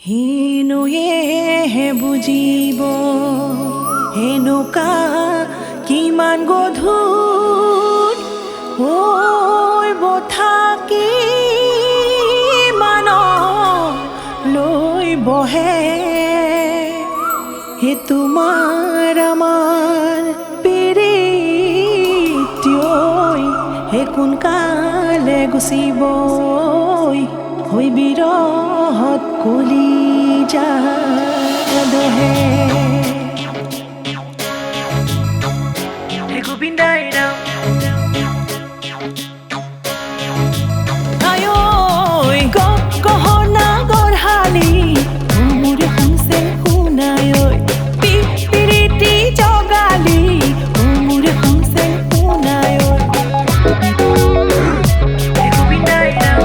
হিনুয়েহে বুজিব হেনুকা কিমান গধুৰ ঐ বথাকি মান লৈ বহে হে তোমাৰ আমাৰ পিৰিতিয়ৈ হে কোন কালে গুচিব হৈ বিৰহত কলিজা দহে হে গোবিন্দাই ৰাম আয়ৈ গহনা গঢ়ালি মোৰে শুনছে শুনাই পিৰিতি জগালি মোৰে শুনছে শুনাই হে গোবিন্দাই ৰাম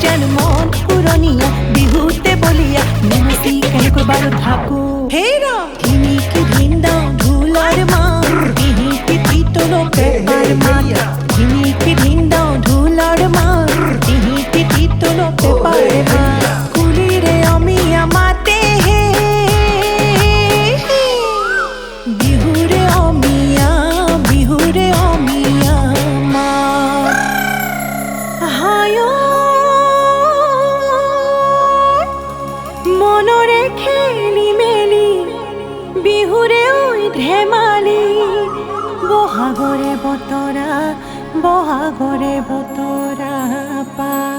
যেন মন পুৰণীয়া বিহুতে বলিয়া নেমচি কেনেকৈ বাৰু থাকো হেৰা ধিমিকি ধিন্দাও ঢোলৰ মাত টিহিকি তিতলো পেপাৰ মাত ধিমিকি ধিন্দাও ঢোলৰ মাত টিহিকি তিতলো পেপাৰ মাত কুলিৰে অমিয়া মাতে হে বিহুৰে অমিয়া মাত হায় মনৰে খেলি মেলি বিহুৰে ঐ ধেমালি বহাগৰে বতৰা পায়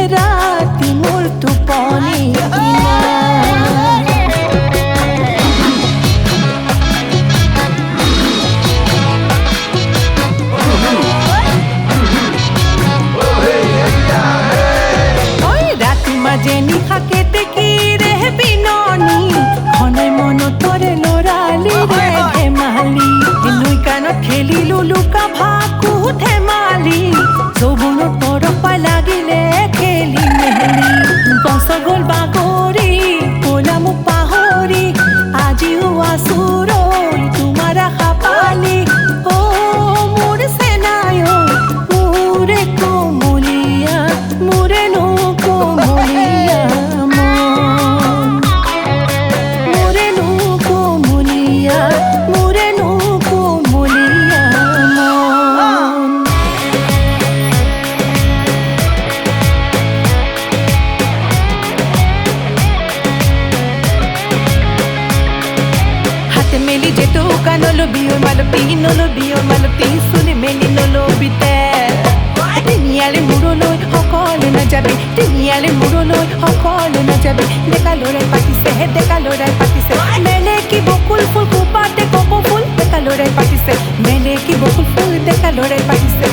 ৰাতি মোৰ টোপনি ৰাতি মাজে নিশাকে টেকিৰে বিননি ঘনাই মনতৰে লৰালিৰে ধেমালি নৈ কাণত খেলিলো লুকা ভাকু ধেমালি যৌৱনৰ তৰপাই লাগিলে খেলি মেলি বছৰ গ'ল বাগৰি ক'লা মোক পাহৰি আজিও আছো ৰৈ তোমাৰ আশা পালি মোৰ চেনাই মোৰে কোমলীয়া মোৰে কোমলীয়া মোৰে কোমলীয়া মোৰে কোমলীয়া মেলি যেতো কানলবি মালবি চুলি মেলি নলবি তিনিআলি মূৰলৈ সকলো নাযাবি তিনিআলি মূৰলৈ সকলো নাযাবি ডেকা ল'ৰাই পাতিছে মেলে কি বকুল ফুল কোপাতে কপৌ ফুল ডেকা ল'ৰাই পাতিছে মেলে কি বকুল ফুল ডেকা ল'ৰাই পাতিছে